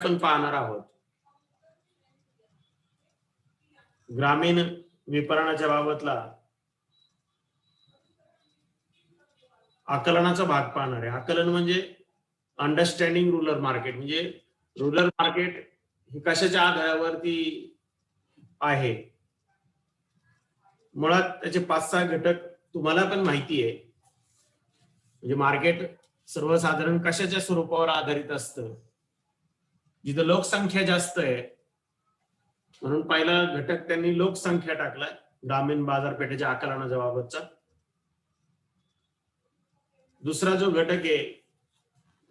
आपण पाहणार आहोत. ग्रामीण विपणनाच्या बाबतला आकलनाचा भाग पाहणार आहे. आकलन म्हणजे अंडरस्टँडिंग रूरल मार्केट, म्हणजे रूरल मार्केट हे कशाच्या आधारावरती आहे. मुळात त्याचे 5-6 घटक तुम्हाला पण माहिती आहे. म्हणजे मार्केट सर्वसाधारण कशाच्या स्वरूपावर आधारित असतं. जिथं लोकसंख्या जास्त आहे म्हणून पहिला घटक त्यांनी लोकसंख्या टाकला ग्रामीण बाजारपेठेच्या आकलनाच्या बाबतचा. दुसरा जो घटक आहे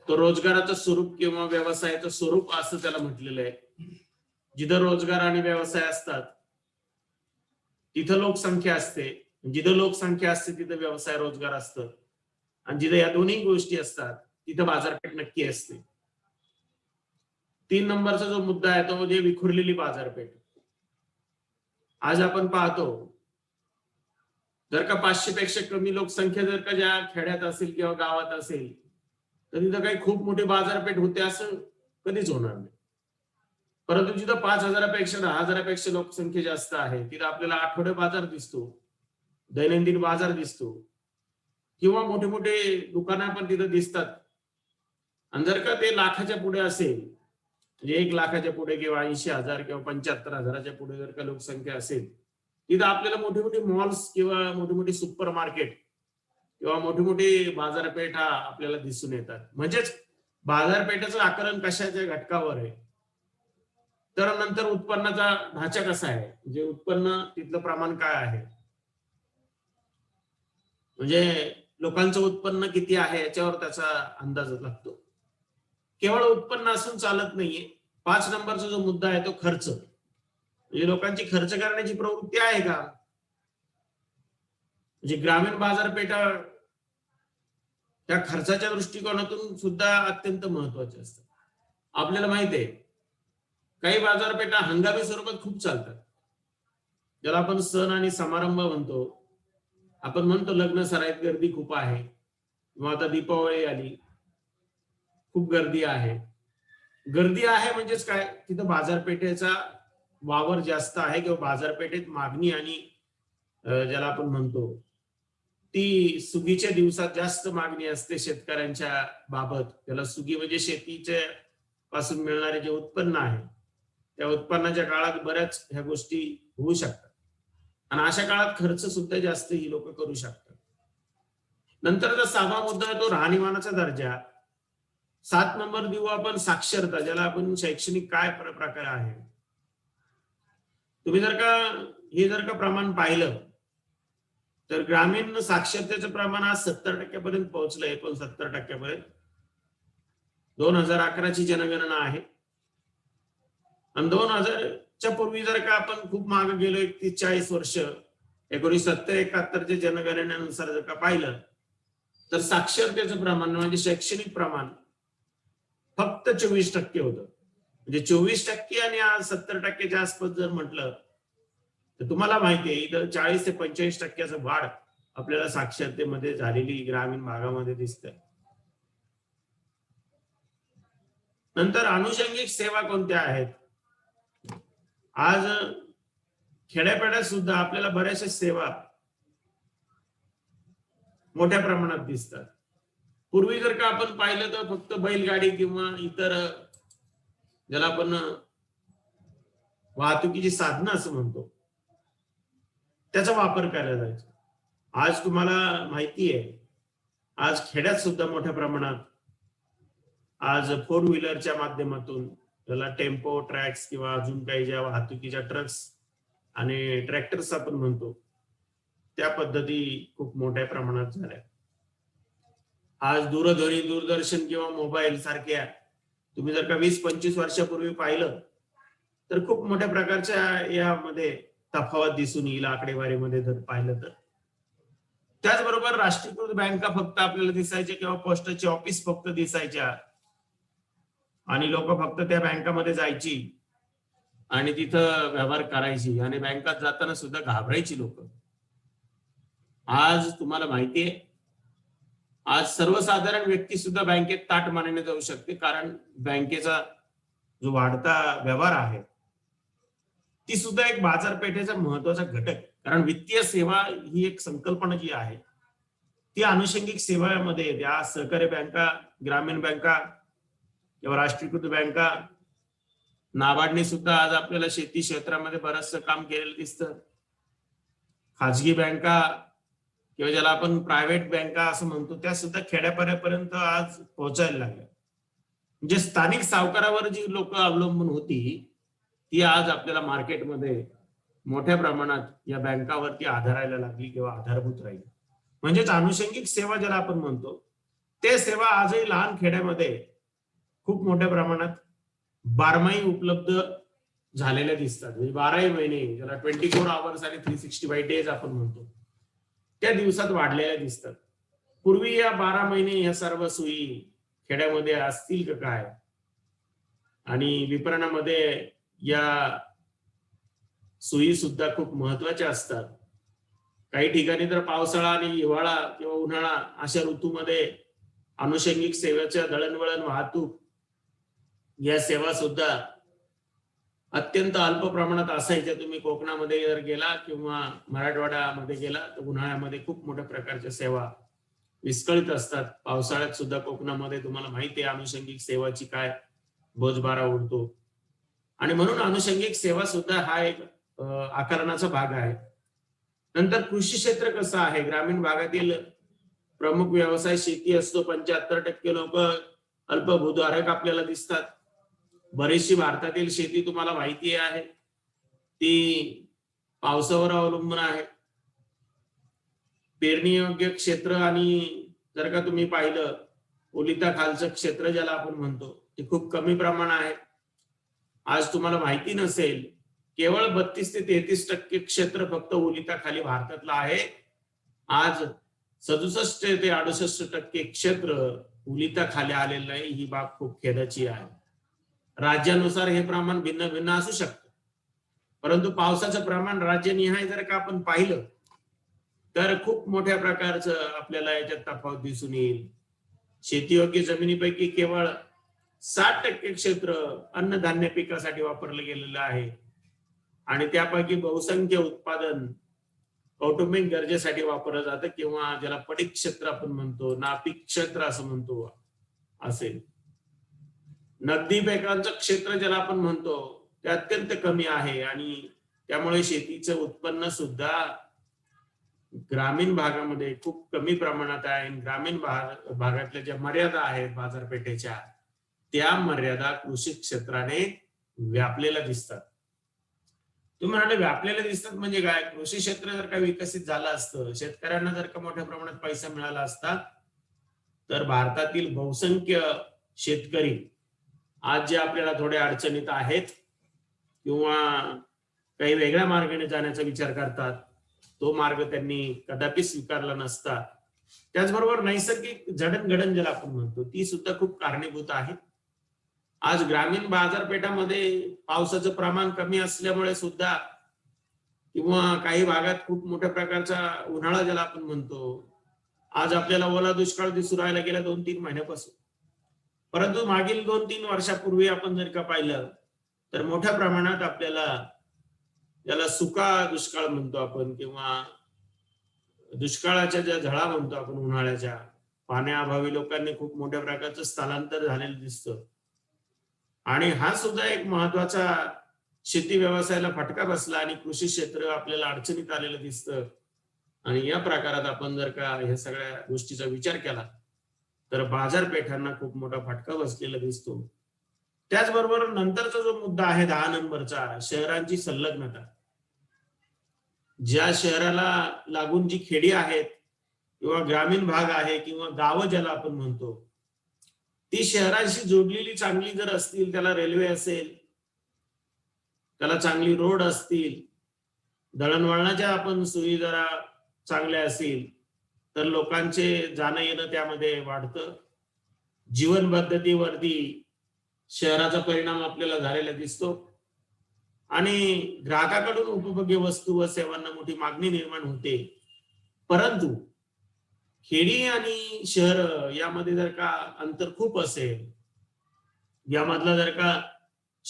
तो रोजगाराचं स्वरूप किंवा व्यवसायाचं स्वरूप असं त्याला म्हटलेलं आहे. जिथं रोजगार आणि व्यवसाय असतात तिथं लोकसंख्या असते, जिथं लोकसंख्या असते तिथं व्यवसाय रोजगार असतं, आणि जिथं या दोन्ही गोष्टी असतात तिथं बाजारपेठ नक्की असते. 3 नंबरचा जो मुद्दा आहे तो म्हणजे विखुरलेली बाजारपेठ. आज आपण पाहतो जर का 500 पेक्षा कमी लोकसंख्या जर का ज्या खेड्यात असेल किंवा गावात असेल तर तिथं काही खूप मोठी बाजारपेठ होते असं कधीच होणार नाही. परंतु जिथं 5,000पेक्षा 10,000पेक्षा लोकसंख्या जास्त आहे तिथं आपल्याला आठवडे बाजार दिसतो, दैनंदिन बाजार दिसतो, किंवा मोठे मोठे दुकानं पण तिथं दिसतात. आणि जर का ते लाखाच्या पुढे असेल, म्हणजे 1 लाखाच्या पुढे किंवा 80,000 किंवा 75,000च्या पुढे जर का लोकसंख्या असेल तिथं आपल्याला मोठे मोठे मॉल्स किंवा मोठे मोठे सुपर मार्केट किंवा मोठी मोठी बाजारपेठा आपल्याला दिसून येतात. म्हणजेच बाजारपेठेचं आकलन कशाच्या घटकावर आहे, तर नंतर उत्पन्नाचा ढाचा कसा आहे, म्हणजे उत्पन्न तिथलं प्रमाण काय आहे, म्हणजे लोकांचं उत्पन्न किती आहे याच्यावर त्याचा अंदाज लागतो. केवळ उत्पन्न असून चालत नाहीये. 5 नंबरचा जो मुद्दा आहे तो खर्च, म्हणजे लोकांची खर्च करण्याची प्रवृत्ती आहे का. म्हणजे ग्रामीण बाजारपेठा त्या खर्चाच्या दृष्टिकोनातून सुद्धा अत्यंत महत्वाचे असतात. आपल्याला माहिती आहे काही बाजारपेठा हंगामी स्वरूपात खूप चालतात, ज्याला आपण सण आणि समारंभ म्हणतो. आपण म्हणतो लग्न सराईत गर्दी खूप आहे, किंवा आता दीपावली आली, खूप गर्दी आहे. गर्दी आहे म्हणजेच काय, तिथं बाजारपेठेचा वावर जास्त आहे किंवा बाजारपेठेत मागणी आणि ज्याला आपण म्हणतो ती सुगीच्या दिवसात जास्त मागणी असते शेतकऱ्यांच्या बाबत. त्याला सुगी म्हणजे शेतीच्या पासून मिळणारे जे उत्पन्न आहे त्या उत्पन्नाच्या काळात बऱ्याच ह्या गोष्टी होऊ शकतात, आणि अशा काळात खर्च सुद्धा जास्त ही लोक करू शकतात. नंतरचा 6वा मुद्दा आहे तो राहणीमानाचा दर्जा. 7 नंबर देऊ आपण साक्षरता, ज्याला आपण शैक्षणिक काय प्रकार आहे. तुम्ही जर का प्रमाण पाहिलं तर ग्रामीण साक्षरतेचं प्रमाण आज 70% पोहोचलंय, 69%. 2011ची जनगणना आहे, आणि 2000च्या पूर्वी जर का आपण खूप मागे गेलो 31-40 वर्ष, 1970-71च्या जनगणनेनुसार जर का पाहिलं तर साक्षरतेचं प्रमाण म्हणजे शैक्षणिक प्रमाण फक्त 24% होतं. म्हणजे 24% आणि आज 70%च्या आसपास जर म्हटलं तर तुम्हाला माहिती आहे इथं 40 ते 45%चं वाढ आपल्याला साक्षरतेमध्ये झालेली ग्रामीण भागामध्ये दिसते. नंतर अनुषंगिक सेवा कोणत्या आहेत. आज खेड्यापाड्यात सुद्धा आपल्याला बऱ्याचशा सेवा मोठ्या प्रमाणात दिसतात. पूर्वी जर का आपण पाहिलं तर फक्त बैलगाडी किंवा इतर ज्याला आपण वाहतुकीची साधनं असं म्हणतो त्याचा वापर करायला जायचा. आज तुम्हाला माहिती आहे आज खेड्यात सुद्धा मोठ्या प्रमाणात आज 4 व्हीलरच्या माध्यमातून, त्याला टेम्पो ट्रॅक्स किंवा अजून काही ज्या वाहतुकीच्या ट्रक्स आणि ट्रॅक्टर्स आपण म्हणतो त्या पद्धती खूप मोठ्या प्रमाणात झाल्या. आज दूरध्वनी, दूरदर्शन किंवा मोबाईल सारख्या तुम्ही जर का 20-25 वर्षापूर्वी पाहिलं तर खूप मोठ्या प्रकारच्या यामध्ये तफावत दिसून येईल आकडेवारीमध्ये जर पाहिलं तर. त्याचबरोबर राष्ट्रीयकृत बँका फक्त आपल्याला दिसायच्या किंवा पोस्टाचे ऑफिस फक्त दिसायच्या, आणि लोक फक्त त्या बँकामध्ये जायची आणि तिथं व्यवहार करायची, आणि बँकात जाताना सुद्धा घाबरायची लोक. आज तुम्हाला माहितीये आज सर्वसाधारण व्यक्ती सुद्धा बँकेत ताट मानेने जाऊ शकते, कारण बँकेचा जो वाढता व्यवहार आहे, ती सुद्धा एक बाजारपेठेचा महत्वाचा घटक. कारण वित्तीय सेवा ही एक संकल्पना जी आहे ती अनुषंगिक सेवामध्ये येते. आज सहकारी बँका, ग्रामीण बँका किंवा राष्ट्रीयकृत बँका, नाबार्डने सुद्धा आज आपल्याला शेती क्षेत्रामध्ये बरचसं काम केलेलं दिसतं. खाजगी बँका किंवा ज्याला आपण प्रायव्हेट बँका असं म्हणतो, त्या सुद्धा खेड्यापाड्यापर्यंत आज पोहोचायला लागल्या. म्हणजे स्थानिक सावकारावर जी लोक अवलंबून होती, ती आज आपल्याला मार्केटमध्ये मोठ्या प्रमाणात या बँकावरती आधारायला लागली किंवा आधारभूत राहिली. म्हणजेच अनुषंगिक सेवा ज्याला आपण म्हणतो, ते सेवा आजही लहान खेड्यामध्ये खूप मोठ्या प्रमाणात बारमाही उपलब्ध झालेल्या दिसतात. म्हणजे 12ही महिने, ज्याला 24 आवर्स आणि 365 डेज आपण म्हणतो, त्या दिवसात वाढलेल्या दिसतात. पूर्वी या 12 महिने ह्या सर्व सोयी खेड्यामध्ये असतील का काय, आणि विपणनामध्ये या सोयी सुद्धा खूप महत्वाच्या असतात. काही ठिकाणी तर पावसाळा आणि हिवाळा किंवा उन्हाळा अशा ऋतूमध्ये अनुषंगिक सेवेच्या दळणवळण, वाहतूक या सेवा सुद्धा अत्यंत अल्प प्रमाणात असायच्या. तुम्ही कोकणामध्ये जर गेला किंवा मराठवाड्यामध्ये गेला तर उन्हाळ्यामध्ये खूप मोठ्या प्रकारच्या सेवा विस्कळीत असतात. पावसाळ्यात सुद्धा कोकणामध्ये तुम्हाला माहिती आहे अनुषंगिक सेवाची काय बोजबारा उडतो. आणि म्हणून अनुषंगिक सेवा सुद्धा हा एक आकर्षणाचा भाग आहे. नंतर कृषी क्षेत्र कसं आहे, ग्रामीण भागातील प्रमुख व्यवसाय शेती असतो. 75% लोक अल्पभूधारक आपल्याला दिसतात. बरीचशी भारतातील शेती तुम्हाला माहिती आहे ती पावसावर अवलंबून आहे. पेरणी योग्य क्षेत्र आणि जर का तुम्ही पाहिलं ओलिताखालचं क्षेत्र ज्याला आपण म्हणतो, ते खूप कमी प्रमाण आहे. आज तुम्हाला माहिती नसेल, केवळ 32 ते 33% क्षेत्र फक्त ओलिताखाली भारतातलं आहे. आज 67 ते 68% क्षेत्र ओलिताखाली आलेलं आहे. ही बाब खूप खेदाची आहे. राज्यानुसार हे प्रमाण भिन्न भिन्न असू शकतं, परंतु पावसाचं प्रमाण राज्यनिहाय जर का आपण पाहिलं तर खूप मोठ्या प्रकारचं आपल्याला याच्यात तफावत दिसून येईल. शेतीयोग्य जमिनीपैकी केवळ 60% क्षेत्र अन्नधान्य पिकासाठी वापरलं गेलेलं आहे आणि त्यापैकी बहुसंख्य उत्पादन कौटुंबिक गरजेसाठी वापरलं जातं किंवा ज्याला पडीक क्षेत्र आपण म्हणतो, नापीक क्षेत्र असं म्हणतो असेल. नगदी पिकांचं क्षेत्र ज्याला आपण म्हणतो ते अत्यंत कमी आहे आणि त्यामुळे शेतीचं उत्पन्न सुद्धा ग्रामीण भागामध्ये खूप कमी प्रमाणात आहे. ग्रामीण भागातल्या ज्या मर्यादा आहेत बाजारपेठेच्या, त्या मर्यादा कृषी क्षेत्राने व्यापलेल्या दिसतात. तुम्ही म्हणाले व्यापलेले दिसतात म्हणजे काय, कृषी क्षेत्र जर का विकसित झालं असतं, शेतकऱ्यांना जर का मोठ्या प्रमाणात पैसा मिळाला असता, तर भारतातील बहुसंख्य शेतकरी आज जे आपल्याला थोडे अडचणीत आहेत किंवा काही वेगळ्या मार्गाने जाण्याचा विचार करतात, तो मार्ग त्यांनी कदापि स्वीकारला नसता. त्याचबरोबर नैसर्गिक जडणघडण ज्याला आपण म्हणतो, ती सुद्धा खूप कारणीभूत आहे. आज ग्रामीण बाजारपेठामध्ये पावसाचं प्रमाण कमी असल्यामुळे सुद्धा किंवा काही भागात खूप मोठ्या प्रकारचा उन्हाळा ज्याला आपण म्हणतो, आज आपल्याला ओला दुष्काळ दिसू राहायला गेल्या 2-3 महिन्यापासून. परंतु मागील 2-3 वर्षापूर्वी आपण जर का पाहिलं तर मोठ्या प्रमाणात आपल्याला ज्याला सुका दुष्काळ म्हणतो आपण किंवा दुष्काळाच्या ज्या झळा म्हणतो आपण, उन्हाळ्याच्या पाण्याअभावी लोकांनी खूप मोठ्या प्रकारचं स्थलांतर झालेलं दिसतं. आणि हा सुद्धा एक महत्वाचा शेती व्यवसायाला फटका बसला आणि कृषी क्षेत्र आपल्याला अडचणीत आलेलं दिसतं. आणि या प्रकारात आपण जर का ह्या सगळ्या गोष्टीचा विचार केला तर बाजारपेठांना खूप मोठा फटका बसलेला दिसतो. त्याचबरोबर नंतरचा जो मुद्दा आहे 10 नंबरचा, शहरांची संलग्नता. ज्या शहराला लागून जी खेडी आहेत किंवा ग्रामीण भाग आहे किंवा गावं ज्याला आपण म्हणतो, ती शहराशी जोडलेली चांगली जर असतील, त्याला रेल्वे असेल, त्याला चांगली रोड असतील, दळणवळणाच्या आपण सोयी जरा चांगल्या असतील, तर लोकांचे जाणं येणं त्यामध्ये वाढतं. जीवन पद्धतीवरती शहराचा परिणाम आपल्याला झालेला दिसतो आणि ग्राहकाकडून उपभोग्य वस्तू व सेवांना मोठी मागणी निर्माण होते. परंतु खेडी आणि शहर यामध्ये जर का अंतर खूप असेल, यामधला जर का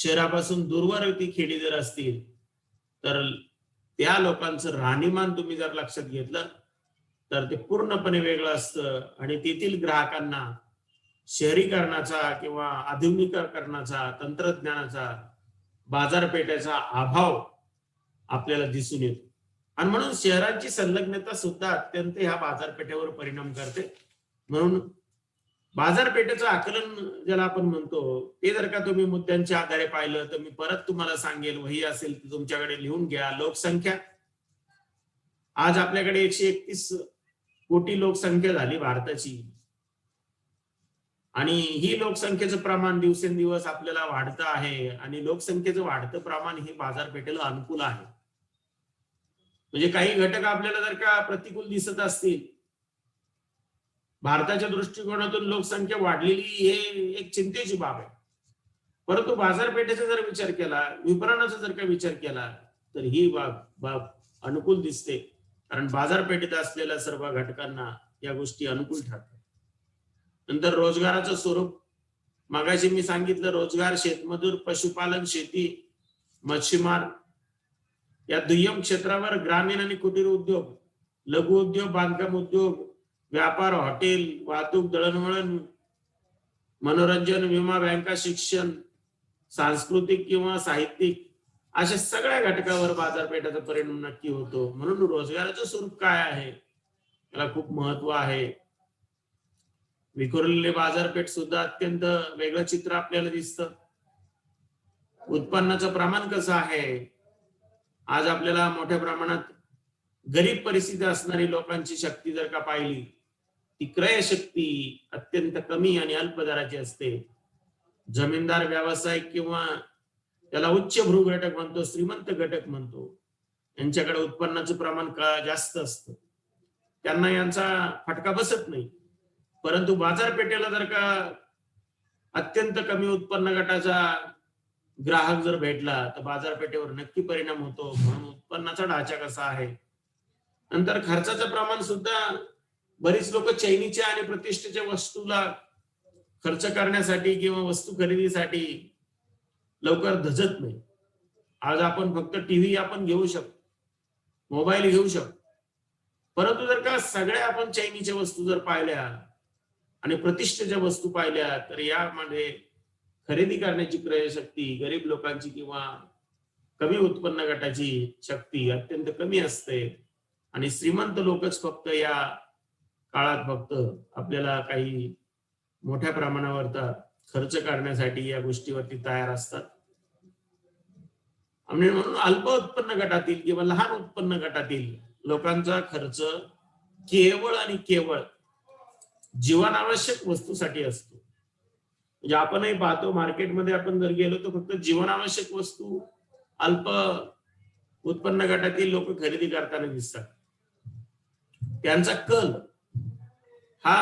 शहरापासून दूरवरती खेडी जर असतील तर त्या लोकांचं राहणीमान तुम्ही जर लक्षात घेतलं तर ते पूर्णपणे वेगळं असतं आणि तेथील ग्राहकांना शहरीकरणाचा किंवा आधुनिकीकरणाचा, तंत्रज्ञानाचा, बाजारपेठेचा अभाव आपल्याला दिसून येतो. आणि म्हणून शहरांची संलग्नता सुद्धा अत्यंत ह्या बाजारपेठेवर परिणाम करते. म्हणून बाजारपेठेचं आकलन ज्याला आपण म्हणतो ते जर का तुम्ही मुद्द्यांच्या आधारे पाहिलं तर मी परत तुम्हाला सांगेल, वही असेल ती तुमच्याकडे लिहून घ्या. लोकसंख्या आज आपल्याकडे 131 कोटी लोकसंख्या झाली भारताची आणि ही लोकसंख्येचं प्रमाण दिवसेंदिवस आपल्याला वाढतं आहे आणि लोकसंख्येचं वाढतं प्रमाण हे बाजारपेठेला अनुकूल आहे. म्हणजे काही घटक आपल्याला जर का प्रतिकूल दिसत असतील, भारताच्या दृष्टिकोनातून लोकसंख्या वाढलेली हे एक चिंतेची बाब आहे. परंतु बाजारपेठेचा जर विचार केला, विपणनाचा जर का विचार केला तर ही बाब अनुकूल दिसते. कारण बाजारपेठेत असलेल्या सर्व घटकांना या गोष्टी अनुकूल ठरतात. नंतर रोजगाराचं स्वरूप, मगाशी मी सांगितलं रोजगार, शेतमजूर, पशुपालन, शेती, मच्छीमार या दुय्यम क्षेत्रावर ग्रामीण आणि कुटीर उद्योग, लघु उद्योग, बांधकाम उद्योग, व्यापार, हॉटेल, वाहतूक, दळणवळण, मनोरंजन, विमा, बँका, शिक्षण, सांस्कृतिक किंवा साहित्यिक अशा सगळ्या घटकावर बाजारपेठेचा परिणाम नक्की होतो. म्हणून रोजगाराचं स्वरूप काय आहे त्याला खूप महत्व आहे. विखुरलेली बाजारपेठ सुद्धा अत्यंत वेगळं चित्र आपल्याला दिसतं. उत्पन्नाचं प्रमाण कसं आहे, आज आपल्याला मोठ्या प्रमाणात गरीब परिस्थिती असणारी लोकांची शक्ती जर का पाहिली, ती क्रय शक्ती अत्यंत कमी आणि अल्प दराची असते. जमीनदार, व्यावसायिक किंवा त्याला उच्च भ्रू घटक म्हणतो, श्रीमंत घटक म्हणतो, यांच्याकडे उत्पन्नाचं प्रमाण जास्त असतं, त्यांना यांचा फटका बसत नाही. परंतु बाजारपेठेला जर का अत्यंत कमी उत्पन्न गटाचा ग्राहक जर भेटला तर बाजारपेठेवर नक्की परिणाम होतो. म्हणून उत्पन्नाचा ढाचा कसा आहे. नंतर खर्चाचं प्रमाण सुद्धा, बरीच लोक चैनीच्या आणि प्रतिष्ठेच्या वस्तूला खर्च करण्यासाठी किंवा वस्तू खरेदीसाठी लवकर धजत नाही. आज आपण फक्त टीव्ही आपण घेऊ शकतो, मोबाईल घेऊ शकतो, परंतु जर का सगळ्या आपण चैनीच्या वस्तू जर पाहिल्या आणि प्रतिष्ठेच्या वस्तू पाहिल्या तर यामध्ये खरेदी करण्याची क्रयशक्ती गरीब लोकांची किंवा कमी उत्पन्न गटाची शक्ती अत्यंत कमी असते आणि श्रीमंत लोकच फक्त या काळात फक्त आपल्याला काही मोठ्या प्रमाणावर खर्च करण्यासाठी या गोष्टीवरती तयार असतात. म्हणून अल्प उत्पन्न गटातील किंवा लहान उत्पन्न गटातील लोकांचा खर्च केवळ आणि केवळ जीवनावश्यक वस्तूसाठी असतो. म्हणजे आपणही पाहतो मार्केटमध्ये आपण जर गेलो तर फक्त जीवनावश्यक वस्तू अल्प उत्पन्न गटातील लोक खरेदी करताना दिसतात. त्यांचा कल हा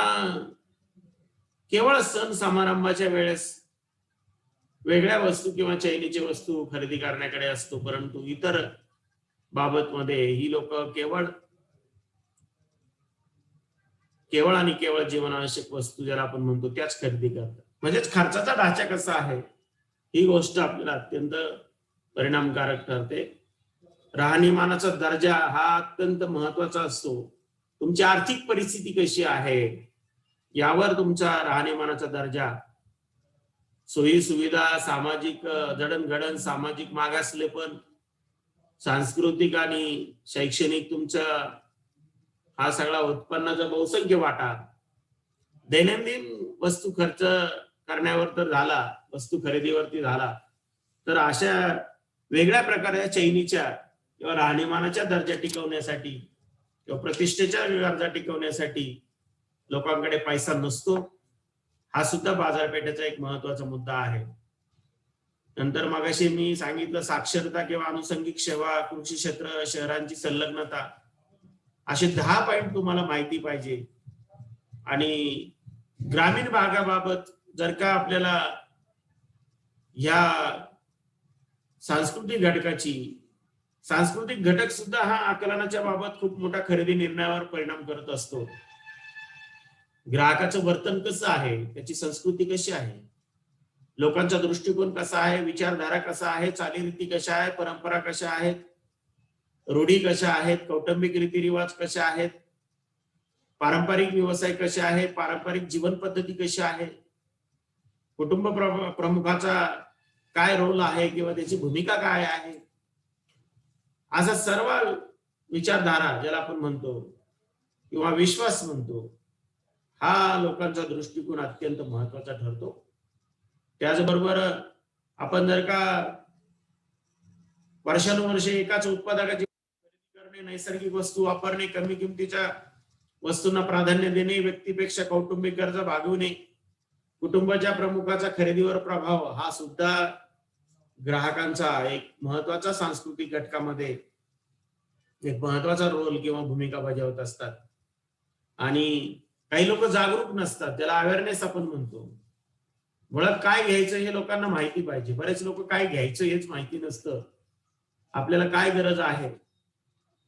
केवळ सण समारंभाच्या वेळेस वेगळ्या वस्तू किंवा चैनीची वस्तू खरेदी करण्याकडे असतो. परंतु इतर बाबत मध्ये ही लोक केवळ आणि केवळ जीवनावश्यक वस्तू ज्याला आपण म्हणतो त्याच खरेदी करतात. म्हणजेच खर्चाचा ढाचा कसा आहे ही गोष्ट आपल्याला अत्यंत परिणामकारक ठरते. राहणीमानाचा दर्जा हा अत्यंत महत्वाचा असतो. तुमची आर्थिक परिस्थिती कशी आहे यावर तुमचा राहणीमानाचा दर्जा, सोयी सुविधा, सामाजिक जडणघडण, सामाजिक मागासलेपण, सांस्कृतिक आणि शैक्षणिक तुमचा हा सगळा उत्पन्नाचा बहुसंख्य वाटा, दैनंदिन वस्तू खर्च करण्यावर तर झाला, वस्तू खरेदीवरती झाला, तर अशा वेगळ्या प्रकारच्या चैनीच्या किंवा राहणीमानाच्या दर्जा टिकवण्यासाठी किंवा प्रतिष्ठेच्या गरजा टिकवण्यासाठी लोकांकडे पैसा नसतो. हा सुद्धा बाजारपेठेचा एक महत्वाचा मुद्दा आहे. नंतर मगाशी मी सांगितलं साक्षरता किंवा अनुषंगिक सेवा, कृषी क्षेत्र, शहरांची संलग्नता, असे 10 पॉइंट तुम्हाला माहिती पाहिजे. आणि ग्रामीण भागाबाबत जर का आपल्याला या सांस्कृतिक घटक सुद्धा हा आकलनाच्या बाबत खूप मोठा खरेदी निर्णयावर परिणाम करत असतो. ग्राहकाचं वर्तन कसं आहे, त्याची संस्कृती कशी आहे, लोकांचा दृष्टिकोन कसा आहे, विचारधारा कसा आहे, चालीरीती कशा आहेत, परंपरा कशा आहेत, रूढी कशा आहेत, कौटुंबिक रीतिरिवाज कशा आहेत, पारंपरिक व्यवसाय कसे आहेत, पारंपरिक जीवन पद्धती कशी आहे, कुटुंब प्रमुखाचा काय रोल आहे किंवा त्याची भूमिका काय आहे, असा सर्व विचारधारा ज्याला आपण म्हणतो किंवा विश्वास म्हणतो, हा लोकांचा दृष्टिकोन अत्यंत महत्वाचा ठरतो. त्याचबरोबर आपण जर का वर्षानुवर्षे एकाच उत्पादकाची खरेदी करणे, नैसर्गिक वस्तू वापरणे, कमी किमतीच्या वस्तूंना प्राधान्य देणे, व्यक्तीपेक्षा कौटुंबिक गरजा भागवणे, कुटुंबाच्या प्रमुखाचा खरेदीवर प्रभाव, हा सुद्धा ग्राहकांचा एक महत्वाचा सांस्कृतिक घटकामध्ये एक महत्वाचा रोल किंवा भूमिका बजावत असतात. आणि काही लोक जागरूक नसतात, त्याला अवेअरनेस आपण म्हणतो. मुळात काय घ्यायचं हे लोकांना माहिती पाहिजे. बरेच लोक काय घ्यायचं हेच माहिती नसतं, आपल्याला काय गरज आहे.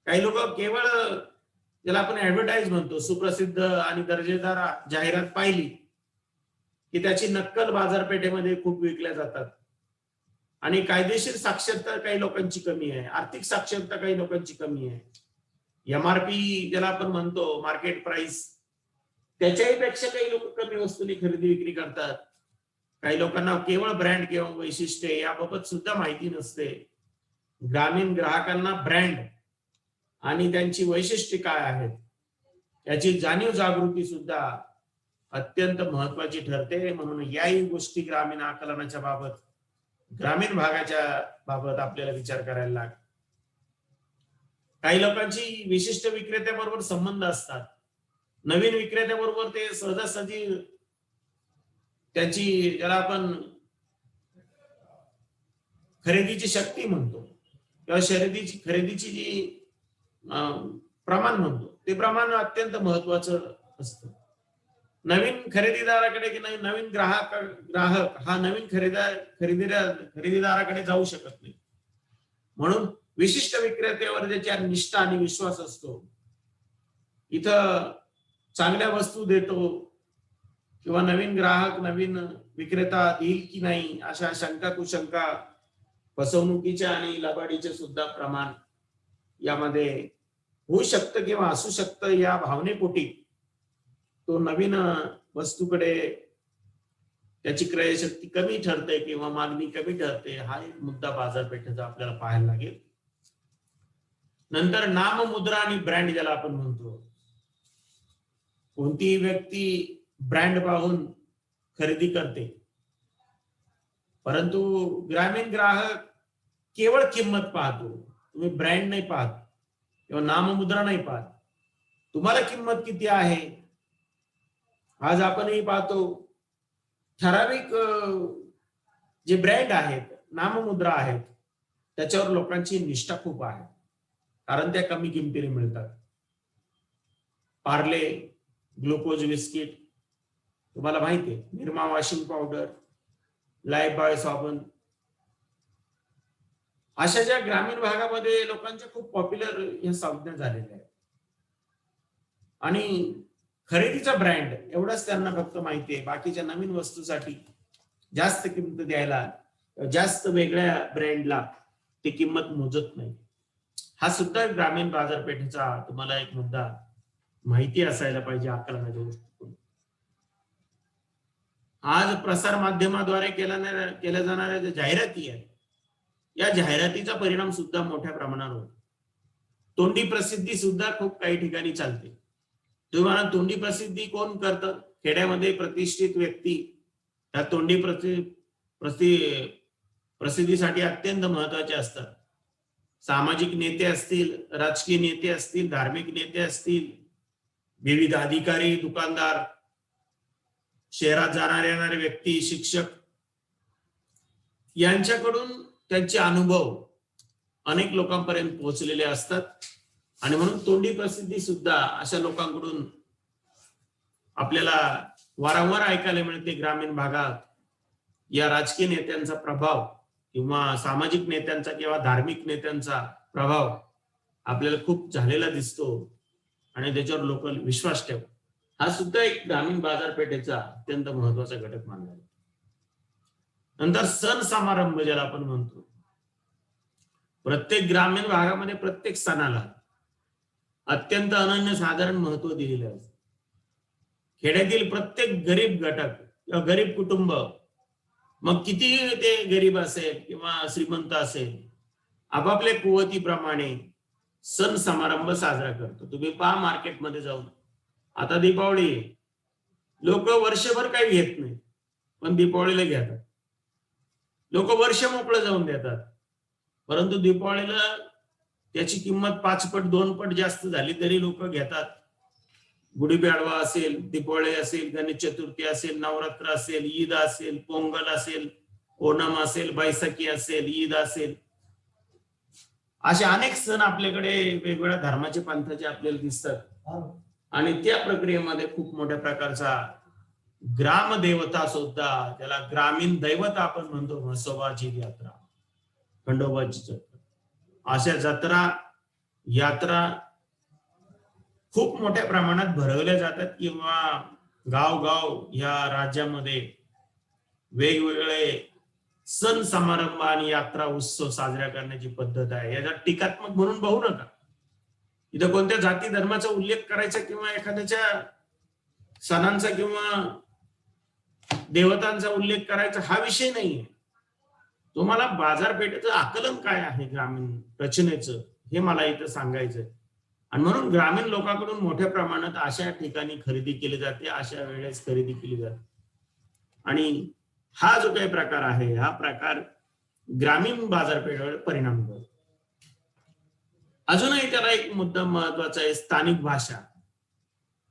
काही लोक केवळ ज्याला आपण ऍडव्हर्टाईज म्हणतो, सुप्रसिद्ध आणि दर्जेदार जाहिरात पाहिली की त्याची नक्कल बाजारपेठेमध्ये खूप विकल्या जातात. आणि कायदेशीर साक्षरता काही लोकांची कमी आहे, आर्थिक साक्षरता काही लोकांची कमी आहे. MRP ज्याला आपण म्हणतो, मार्केट प्राइस, त्याच्याही पेक्षा काही लोक कमी वस्तूंनी खरेदी विक्री करतात. काही लोकांना केवळ ब्रँड किंवा वैशिष्ट्ये याबाबत सुद्धा माहिती नसते. ग्रामीण ग्राहकांना ब्रँड आणि त्यांची वैशिष्ट्ये काय आहेत याची जाणीव जागृती सुद्धा अत्यंत महत्वाची ठरते. म्हणून याही गोष्टी ग्रामीण आकलनाच्या बाबत, ग्रामीण भागाच्या बाबत आपल्याला विचार करायला लागतो. काही लोकांची विशिष्ट विक्रेत्याबरोबर संबंध असतात. नवीन विक्रेत्याबरोबर ते सहजासहजी त्याची ज्याला आपण खरेदीची शक्ती म्हणतो किंवा खरेदीची जी प्रमाण म्हणतो, ते प्रमाण अत्यंत महत्वाचं असतं. नवीन खरेदीदाराकडे की नवीन ग्राहक हा नवीन खरेदीदाराकडे जाऊ शकत नाही. म्हणून विशिष्ट विक्रेत्यावर ज्याची निष्ठा आणि विश्वास असतो, इथं चांगल्या वस्तू देतो किंवा नवीन ग्राहक नवीन विक्रेता देईल की नाही अशा शंका कुशंका, फसवणुकीच्या आणि लबाडीचे सुद्धा प्रमाण यामध्ये होऊ शकतं किंवा असू शकतं. या भावनेपोटी तो नवीन वस्तूकडे त्याची क्रयशक्ती कमी ठरते किंवा मागणी कमी ठरते. हा एक मुद्दा बाजारपेठेचा आपल्याला पाहायला लागेल. नंतर नाममुद्रा आणि ब्रँड ज्याला आपण म्हणतो, कोणतीही व्यक्ती ब्रँड पाहून खरेदी करते, परंतु ग्रामीण ग्राहक केवळ किंमत पाहतो. तुम्ही ब्रँड नाही पाहत किंवा नाममुद्रा नाही पाहत, तुम्हाला किंमत किती आहे. आज आपणही पाहतो ठराविक जे ब्रँड आहेत, नाममुद्रा आहेत, त्याच्यावर लोकांची निष्ठा खूप आहे, कारण त्या कमी किमतीने मिळतात. पार्ले, ग्लुकोज बिस्किट, तुम्हाला माहिती आहे, निरमा वॉशिंग पावडर, लाईफबॉय साबण, अशा ज्या ग्रामीण भागामध्ये लोकांच्या खूप पॉप्युलर ह्या संज्ञा झालेल्या आहेत. आणि खरेदीचा ब्रँड एवढंच त्यांना फक्त माहिती आहे, बाकीच्या नवीन वस्तूसाठी जास्त किंमत द्यायला, जास्त वेगळ्या ब्रँडला ती किंमत मोजत नाही. हा सुद्धा ग्रामीण बाजारपेठेचा तुम्हाला एक मुद्दा माहिती असायला पाहिजे आकलनाच्या दृष्टीकोन. आज प्रसार माध्यमाद्वारे केल्या जाणाऱ्या ज्या जाहिराती आहेत, या जाहिरातीचा परिणाम सुद्धा मोठ्या प्रमाणावर होतो. तोंडी प्रसिद्धी सुद्धा खूप काही ठिकाणी चालते. तुम्हाला तोंडी प्रसिद्धी कोण करतं? खेड्यामध्ये प्रतिष्ठित व्यक्ती त्या तोंडी प्रसिद्धीसाठी अत्यंत महत्वाचे असतात. सामाजिक नेते असतील, राजकीय नेते असतील, धार्मिक नेते असतील, विविध अधिकारी, दुकानदार, शहरात जाणारे येणारे व्यक्ती, शिक्षक, यांच्याकडून त्यांचे अनुभव अनेक लोकांपर्यंत पोहोचलेले असतात. आणि म्हणून तोंडी प्रसिद्धी सुद्धा अशा लोकांकडून आपल्याला वारंवार ऐकायला मिळते. ग्रामीण भागात या राजकीय नेत्यांचा प्रभाव किंवा सामाजिक नेत्यांचा किंवा धार्मिक नेत्यांचा प्रभाव आपल्याला खूप झालेला दिसतो आणि त्याच्यावर लोक विश्वास ठेवतात. हा सुद्धा एक ग्रामीण बाजारपेठेचा अत्यंत महत्वाचा घटक मानला जातो. नंतर सण समारंभ ज्याला आपण म्हणतो, प्रत्येक ग्रामीण भागामध्ये प्रत्येक सणाला अत्यंत अनन्यसाधारण महत्व दिलेलं आहे. खेड्यातील प्रत्येक गरीब घटक किंवा गरीब कुटुंब, मग किती ते गरीब असेल किंवा श्रीमंत असेल, आपापल्या कुवतीप्रमाणे सण समारंभ साजरा करतो. तुम्ही पहा मार्केटमध्ये जाऊन, आता दीपावली आहे, लोक वर्षभर काही घेत नाही, पण दीपावलीला घेतात. लोक वर्ष मोकळं जाऊन देतात, परंतु दीपावलीला त्याची किंमत 5 पट 2 पट जास्त झाली तरी लोक घेतात. गुढीपाडवा असेल, दीपावली असेल, गणेश चतुर्थी असेल, नवरात्र असेल, ईद असेल, पोंगल असेल, ओणम असेल, बैसाखी असेल, ईद असेल, असे अनेक सण आपल्याकडे वेगवेगळ्या धर्माचे पंथाचे आपल्याला दिसतात. आणि त्या प्रक्रियेमध्ये खूप मोठ्या प्रकारचा ग्रामदेवता सुद्धा, त्याला ग्रामीण दैवता आपण म्हणतो, म्हसोबाची यात्रा, खंडोबाची जत्रा, अशा जत्रा यात्रा खूप मोठ्या प्रमाणात भरवल्या जातात. किंवा गावगाव या राज्यामध्ये वेगवेगळे सण समारंभ आणि यात्रा उत्सव साजरा करण्याची पद्धत आहे. याचा टीकात्मक म्हणून पाहू नका. इथं कोणत्या जाती धर्माचा उल्लेख करायचा किंवा एखाद्याच्या सणांचा किंवा देवतांचा उल्लेख करायचा हा विषय नाहीये. तुम्हाला बाजारपेठेचं आकलन काय आहे ग्रामीण रचनेचं, हे मला इथं सांगायचंय. आणि म्हणून ग्रामीण लोकांकडून मोठ्या प्रमाणात अशा ठिकाणी खरेदी केली जाते, अशा वेळेस खरेदी केली जाते. आणि हा जो काही प्रकार आहे, हा प्रकार ग्रामीण बाजारपेठेवर परिणाम करतो. अजूनही त्याला एक मुद्दा महत्वाचा आहे, स्थानिक भाषा.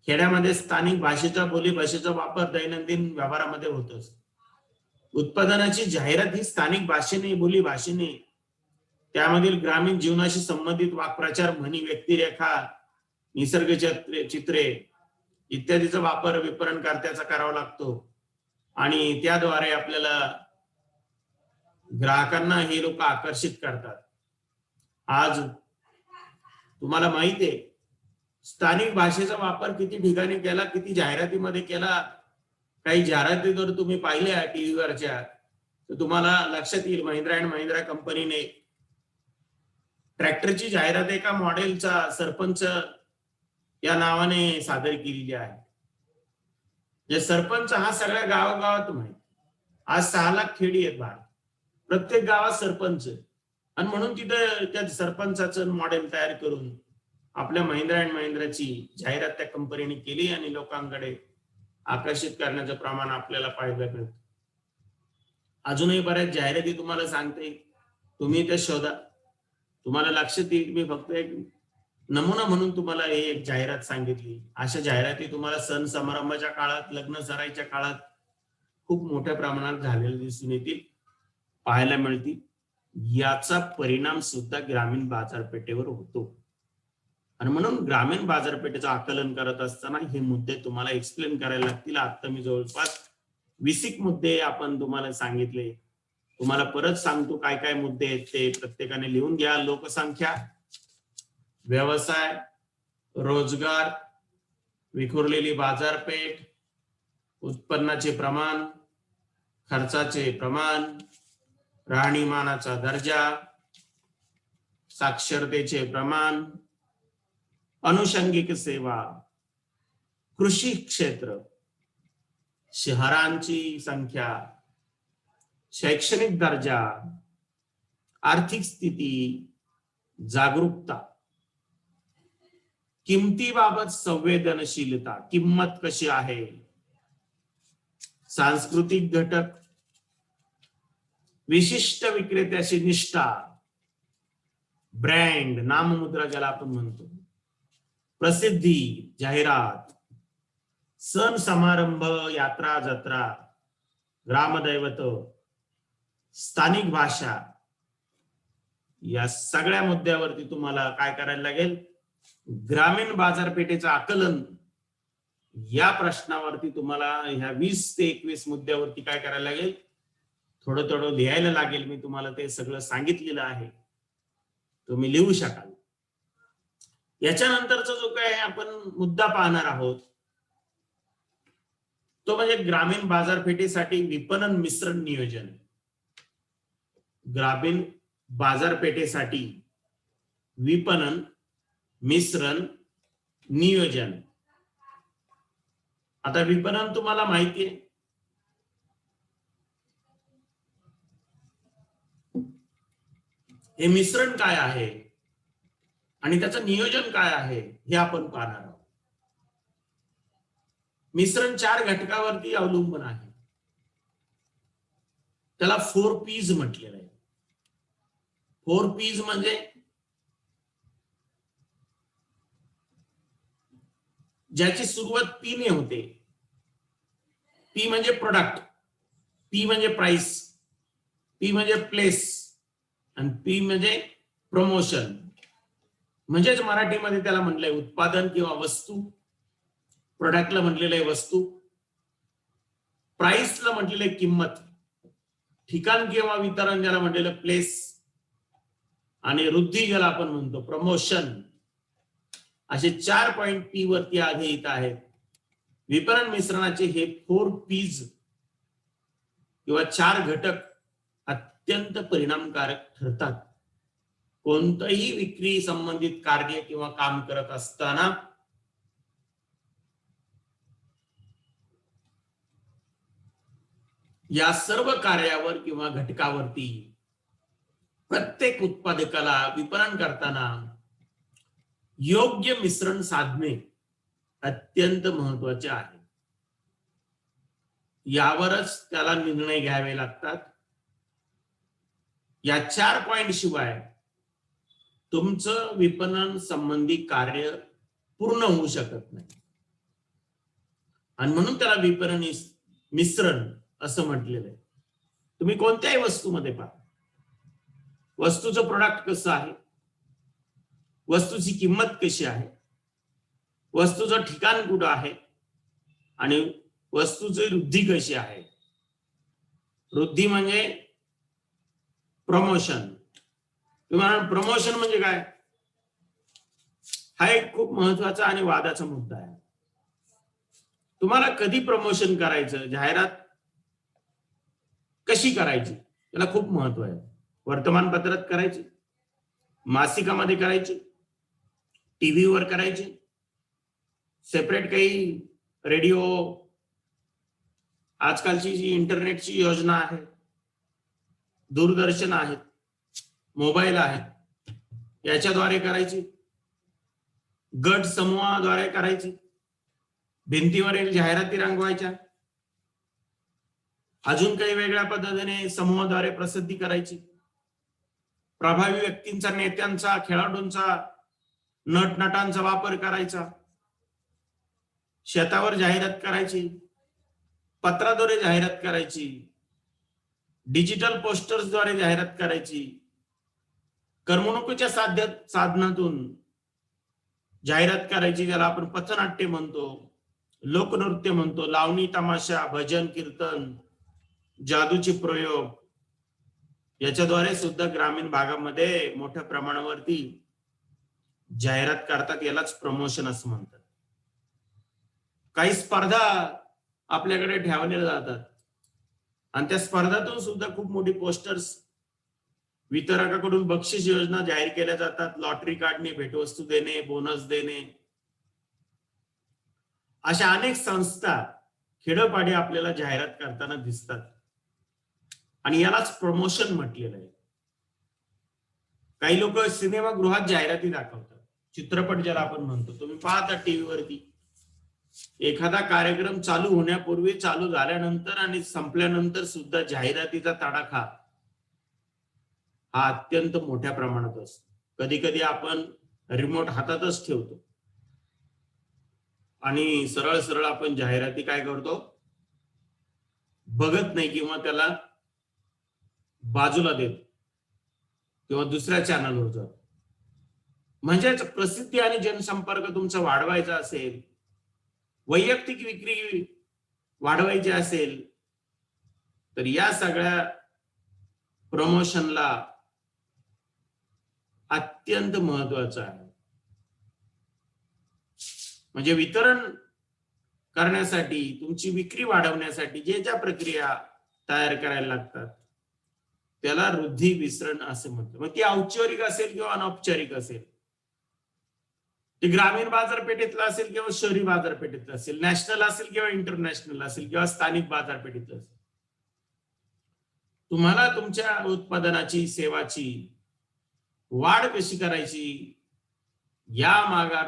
खेड्यामध्ये स्थानिक भाषेचा, बोलीभाषेचा वापर दैनंदिन व्यवहारामध्ये होतोच. उत्पादनाची जाहिरात ही स्थानिक भाषेने, बोलीभाषेने, त्यामधील ग्रामीण जीवनाशी संबंधित वाक्प्रचार, म्हणी, व्यक्तिरेखा, निसर्ग चित्रे इत्यादीचा वापर विपणनकर्त्याचा करावा लागतो. आणि त्याद्वारे आपल्याला ग्राहकांना हे लोक आकर्षित करतात. आज तुम्हाला माहिती आहे, स्थानिक भाषेचा वापर किती ठिकाणी केला, किती जाहिरातीमध्ये केला. काही जाहिराती जर तुम्ही पाहिल्या टीव्हीवरच्या, तर तुम्हाला लक्षात येईल, महिंद्रा अँड महिंद्रा कंपनीने ट्रॅक्टरची जाहिरात एका मॉडेलचा सरपंच या नावाने सादर केलेली आहे. जे सरपंच हा सगळ्या गावागावात माहिती. आज 6 लाख खेडी आहेत भारत, प्रत्येक गावात सरपंच. आणि म्हणून तिथं त्या सरपंचाचं मॉडेल तयार करून आपल्या महिंद्रा अँड महिंद्राची जाहिरात त्या कंपनीने केली आणि लोकांकडे आकर्षित करण्याचं प्रमाण आपल्याला पाहायला मिळतं. अजूनही बऱ्याच जाहिराती तुम्हाला सांगते, तुम्ही ते शोधा, तुम्हाला लक्षात येईल. मी फक्त एक नमुना म्हणून तुम्हाला हे एक जाहिरात सांगितली. अशा जाहिराती तुम्हाला सण समारंभाच्या काळात, लग्न सराईच्या काळात खूप मोठ्या प्रमाणात झालेल्या दिसून येतील, पाहायला मिळतील. याचा परिणाम सुद्धा ग्रामीण बाजारपेठेवर होतो. आणि म्हणून ग्रामीण बाजारपेठेचं आकलन करत असताना हे मुद्दे तुम्हाला एक्सप्लेन करायला लागतील. आता मी जवळपास 20 मुद्दे आपण तुम्हाला सांगितले. तुम्हाला परत सांगतो काय काय मुद्दे आहेत ते प्रत्येकाने लिहून घ्या. लोकसंख्या, व्यवसाय, रोजगार, विखुरलेली बाजारपेठ, उत्पन्नाचे प्रमाण, खर्चाचे प्रमाण, राहणीमानाचा दर्जा, साक्षरतेचे प्रमाण, अनुषंगिक सेवा, कृषी क्षेत्र, शहरांची संख्या, शैक्षणिक दर्जा, आर्थिक स्थिती, जागरूकता, किमतीबाबत संवेदनशीलता, किंमत कशी आहे, सांस्कृतिक घटक, विशिष्ट विक्रेत्याची निष्ठा, ब्रँड, नाममुद्रा ज्याला आपण म्हणतो, प्रसिद्धी, जाहिरात, सण समारंभ, यात्रा जत्रा, ग्रामदैवत, स्थानिक भाषा, या सगळ्या मुद्द्यावरती तुम्हाला काय करायला लागेल, ग्रामीण बाजारपेठेचं आकलन या प्रश्नावरती तुम्हाला ह्या 20 ते 21 मुद्द्यावरती काय करायला लागेल, थोडं थोडं लिहायला लागेल. मी तुम्हाला ते सगळं सांगितलेलं आहे, तुम्ही लिहू शकाल. याच्यानंतरचा जो काय आपण मुद्दा पाहणार आहोत तो म्हणजे ग्रामीण बाजारपेठेसाठी विपणन मिश्रण नियोजन. ग्रामीण बाजारपेठेसाठी विपणन, मिश्रण, नियोजन. आता विपणन तुम्हाला माहिती आहे, हे मिश्रण काय आहे आणि त्याचं नियोजन काय आहे हे आपण पाहणार आहोत. मिश्रण 4 घटकावरती अवलंबून आहे. त्याला 4 P's म्हटलेलं आहे. 4 P's म्हणजे ज्याची सुरुवात P ने होते. P म्हणजे प्रोडक्ट, P म्हणजे प्राइस, P म्हणजे प्लेस आणि P म्हणजे प्रमोशन. म्हणजेच मराठीमध्ये त्याला म्हटलंय उत्पादन किंवा वस्तू, प्रोडक्टला म्हटलेलं आहे वस्तू, प्राइसला म्हटलेलं आहे किंमत, ठिकाण किंवा वितरण ज्याला म्हटलेलं प्लेस, आणि वृद्धी ज्याला आपण म्हणतो प्रमोशन. असे 4 पॉइंट P वरती आधारित आहेत. विपणन मिश्रणाचे हे 4 P's किंवा 4 घटक अत्यंत परिणामकारक ठरतात. कोणतंही विक्री संबंधित कार्य किंवा काम करत असताना या सर्व कार्यावर किंवा घटकावरती प्रत्येक उत्पादकाला विपणन करताना योग्य मिश्रण साधणे अत्यंत महत्वाचे आहे. यावरच त्याला निर्णय घ्यावे लागतात. या 4 पॉइंट शिवाय तुमचं विपणन संबंधी कार्य पूर्ण होऊ शकत नाही आणि म्हणून त्याला विपणन मिश्रण असं म्हटलेलं आहे. तुम्ही कोणत्याही वस्तूमध्ये पहा, वस्तूचं प्रोडक्ट कसं आहे, वस्तूची किंमत कशी आहे, वस्तूचं ठिकाण कुठं आहे आणि वस्तूची वृद्धी कशी आहे. वृद्धी म्हणजे प्रमोशन. तुम्हाला प्रमोशन म्हणजे काय, हा एक खूप महत्वाचा आणि वादाचा मुद्दा आहे. तुम्हाला कधी प्रमोशन करायचं, जाहिरात कशी करायची याला खूप महत्व आहे. वर्तमानपत्रात करायची, मासिकामध्ये करायची, टीव्हीवर करायची, सेपरेट काही रेडिओ, आजकालची जी इंटरनेटची योजना आहे, दूरदर्शन आहेत, मोबाईल आहे, याच्याद्वारे करायची, गट समूहाद्वारे करायची, भिंतीवरील जाहिराती रंगवायच्या, अजून काही वेगळ्या पद्धतीने समूहाद्वारे प्रसिद्धी करायची, प्रभावी व्यक्तींचा, नेत्यांचा, खेळाडूंचा, नटनटांचा वापर करायचा, शेतावर जाहिरात करायची, पत्राद्वारे जाहिरात करायची, डिजिटल पोस्टर्सद्वारे जाहिरात करायची, करमणुकीच्या साधनातून जाहिरात करायची, ज्याला आपण पथनाट्य म्हणतो, लोकनृत्य म्हणतो, लावणी, तमाशा, भजन, कीर्तन, जादूचे प्रयोग, याच्याद्वारे सुद्धा ग्रामीण भागामध्ये मोठ्या प्रमाणावरती जाहिरात करतात. यालाच प्रमोशन असं म्हणतात. काही स्पर्धा आपल्याकडे ठेवलेल्या जातात आणि त्या स्पर्धातून सुद्धा खूप मोठी पोस्टर्स, वितरकाकडून बक्षीस योजना जाहीर केल्या जातात, लॉटरी काढणे, भेटवस्तू देणे, बोनस देणे, अशा अनेक संस्था खेडोपाडी आपल्याला जाहिरात करताना दिसतात आणि यालाच प्रमोशन म्हटलेलं आहे. काही लोक सिनेमागृहात जाहिराती दाखवतात, चित्रपट ज्याला आपण म्हणतो. तुम्ही पाहता टीव्हीवरती एखादा कार्यक्रम चालू होण्यापूर्वी, चालू झाल्यानंतर आणि संपल्यानंतर सुद्धा जाहिरातीचा तडाखा हा अत्यंत मोठ्या प्रमाणात असतो. कधी कधी आपण रिमोट हातातच ठेवतो आणि सरळ सरळ आपण जाहिराती काय करतो, बघत नाही किंवा त्याला बाजूला देतो किंवा दुसऱ्या चॅनलवर जातो. म्हणजेच प्रसिद्धी आणि जनसंपर्क तुमचा वाढवायचा असेल, वैयक्तिक विक्री वाढवायची असेल, तर या सगळ्या प्रमोशनला अत्यंत महत्वाचं आहे. म्हणजे वितरण करण्यासाठी, तुमची विक्री वाढवण्यासाठी जे ज्या प्रक्रिया तयार करायला लागतात त्याला वृद्धी विसरण असं म्हटलं. मग ती औपचारिक असेल किंवा अनौपचारिक असेल, ते ग्रामीण बाजारपेठेतलं असेल किंवा शहरी बाजारपेठेतलं असेल, नॅशनल असेल किंवा इंटरनॅशनल असेल किंवा स्थानिक बाजारपेठेतलं असेल, तुम्हाला तुमच्या उत्पादनाची सेवाची वाढ कशी करायची, या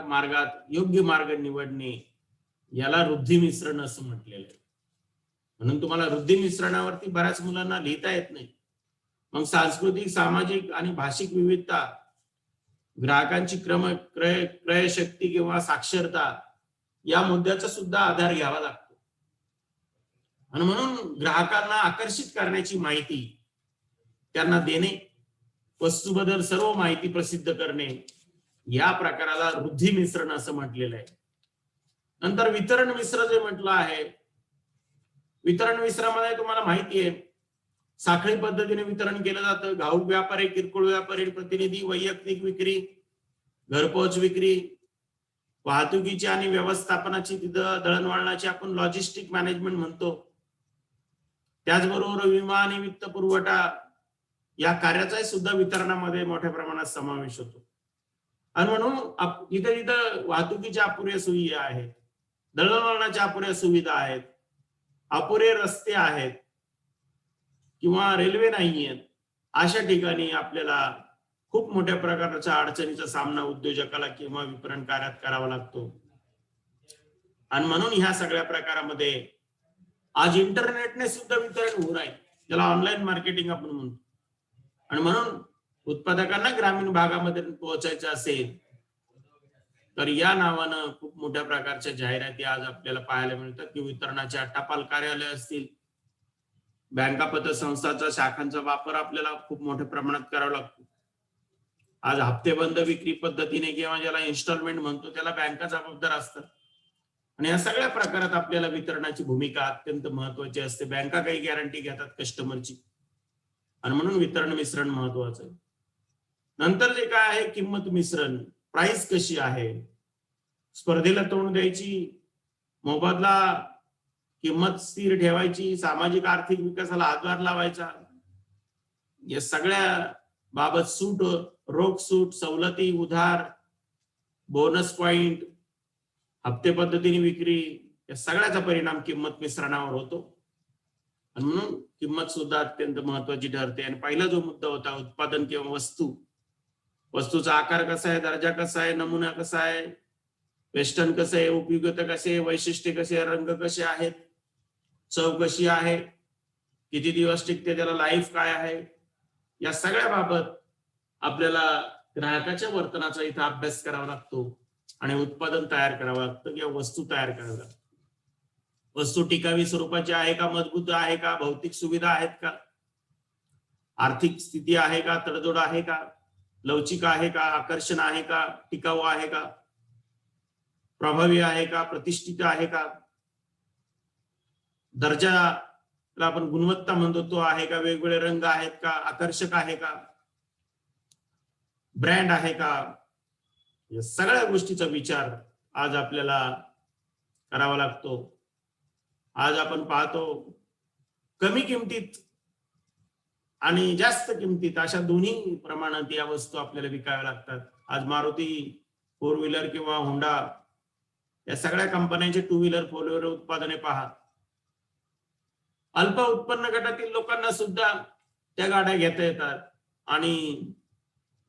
मार्गात योग्य मार्ग निवडणे, याला वृद्धी मिश्रण असं म्हटलेलं आहे. म्हणून तुम्हाला वृद्धी मिश्रणावरती बऱ्याच मुलांना लिहिता येत नाही. मग सांस्कृतिक, सामाजिक आणि भाषिक विविधता, ग्राहकांची क्रय शक्ती किंवा साक्षरता, या मुद्द्याचा सुद्धा आधार घ्यावा लागतो. आणि म्हणून ग्राहकांना आकर्षित करण्याची माहिती त्यांना देणे, वस्तूबद्दल सर्व माहिती प्रसिद्ध करणे, या प्रकाराला वृद्धी मिश्रण असं म्हटलेलं आहे. नंतर वितरण मिश्र जे म्हटलं आहे, वितरण मिश्रामध्ये तुम्हाला माहिती आहे साखळी पद्धतीने वितरण केलं जातं. घाऊक व्यापारी, किरकोळ व्यापारी, प्रतिनिधी, वैयक्तिक विक्री, घरपोच विक्री, वाहतुकीची आणि व्यवस्थापनाची, तिथं दळणवळणाची आपण लॉजिस्टिक मॅनेजमेंट म्हणतो. त्याचबरोबर विमा आणि वित्त पुरवठा या कार्याचाही सुद्धा वितरणामध्ये मोठ्या प्रमाणात समावेश होतो. आणि म्हणून जिथे जिथं वाहतुकीच्या अपुऱ्या सुविधा आहेत, दळणवळणाच्या अपुऱ्या सुविधा आहेत, अपुरे रस्ते आहेत किंवा रेल्वे नाही आहेत, अशा ठिकाणी आपल्याला खूप मोठ्या प्रकारच्या अडचणीचा सामना उद्योजकाला किंवा विपणन कार्यात करावा लागतो. आणि म्हणून ह्या सगळ्या प्रकारामध्ये आज इंटरनेटने सुद्धा वितरण होऊ आहे, ज्याला ऑनलाईन मार्केटिंग आपण म्हणतो. आणि म्हणून उत्पादकांना ग्रामीण भागामध्ये पोहोचायचं असेल तर या नावानं खूप मोठ्या प्रकारच्या जाहिराती आज आपल्याला पाहायला मिळतात, की वितरणाच्या टपाल कार्यालय असतील, बँका पतसंस्थांचा शाखांचा वापर आपल्याला खूप मोठ्या प्रमाणात करावा लागतो. आज हप्तेबंद विक्री पद्धतीने किंवा ज्याला इन्स्टॉलमेंट म्हणतो त्याला बँका जबाबदार असतात. आणि या सगळ्या प्रकारात आपल्याला वितरणाची भूमिका अत्यंत महत्वाची असते. बँका काही गॅरंटी घेतात कस्टमरची, आणि म्हणून वितरण मिश्रण महत्वाचं आहे. नंतर जे काय आहे किंमत मिश्रण, प्राइस कशी आहे, स्पर्धेला तोंड द्यायची, मोबदला, किंमत स्थिर ठेवायची, सामाजिक आर्थिक विकासाला हातभार लावायचा, या सगळ्या बाबत सूट, रोख सूट, सवलती, उधार, बोनस पॉइंट, हप्ते पद्धतीने विक्री, या सगळ्याचा परिणाम किंमत मिश्रणावर होतो. आणि म्हणून किंमत सुद्धा अत्यंत महत्वाची ठरते. आणि पहिला जो मुद्दा होता उत्पादन किंवा वस्तूचा आकार कसा आहे, दर्जा कसा आहे, नमुना कसा आहे, वेस्टर्न कसं आहे, उपयुक्तता कशी आहे, वैशिष्ट्ये कशी आहे, रंग कसे आहेत, चव कशी आहे, किती दिवस टिकते, त्याला लाईफ काय आहे, या सगळ्या बाबत आपल्याला ग्राहकाच्या वर्तनाचा इथं अभ्यास करावा लागतो आणि उत्पादन तयार करावं लागतं किंवा वस्तू तयार करावी लागते. वस्तू टिकावी स्वरूपाची आहे का, मजबूत आहे का, भौतिक सुविधा आहेत का, आर्थिक स्थिती आहे का, तडजोड आहे का, लवचिक आहे का, आकर्षण आहे का, टिकाऊ आहे का, प्रभावी आहे का, प्रतिष्ठित आहे का, दर्जाला आपण गुणवत्ता म्हणतो तो आहे का, वेगवेगळे रंग आहेत का, आकर्षक आहे का, ब्रँड आहे का, या सगळ्या गोष्टीचा विचार आज आपल्याला करावा लागतो. आज आपण पाहतो कमी किमतीत आणि जास्त किमतीत अशा दोन्ही प्रमाणात या वस्तू आपल्याला विकाव्या लागतात. आज मारुती 4 व्हीलर किंवा होंडा या सगळ्या कंपन्यांचे 2 व्हीलर 4 व्हीलर उत्पादने पहा. अल्प उत्पन्न गटातील लोकांना सुद्धा त्या गाड्या घेता येतात आणि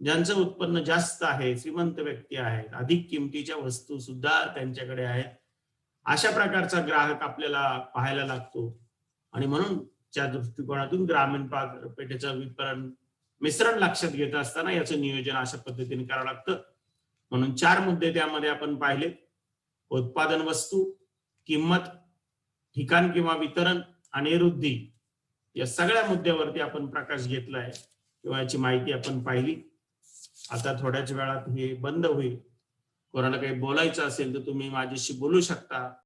ज्यांचं उत्पन्न जास्त आहे, श्रीमंत व्यक्ती आहेत, अधिक किमतीच्या वस्तू सुद्धा त्यांच्याकडे आहेत. अशा प्रकारचा ग्राहक आपल्याला पाहायला लागतो. आणि म्हणून त्या दृष्टिकोनातून ग्रामीण बाजारपेठेचं विपणन मिश्रण लक्षात घेत असताना याचं नियोजन अशा पद्धतीने करावं लागतं. म्हणून 4 मुद्दे त्यामध्ये आपण पाहिले: उत्पादन वस्तू, किंमत, ठिकाण किंवा वितरण आणि वृद्धी. या सगळ्या मुद्द्यावरती आपण प्रकाश घेतलाय किंवा याची माहिती आपण पाहिली. आता थोड्याच वेळात हे बंद होईल. कोणाला काही बोलायचं असेल तर तुम्ही माझ्याशी बोलू शकता.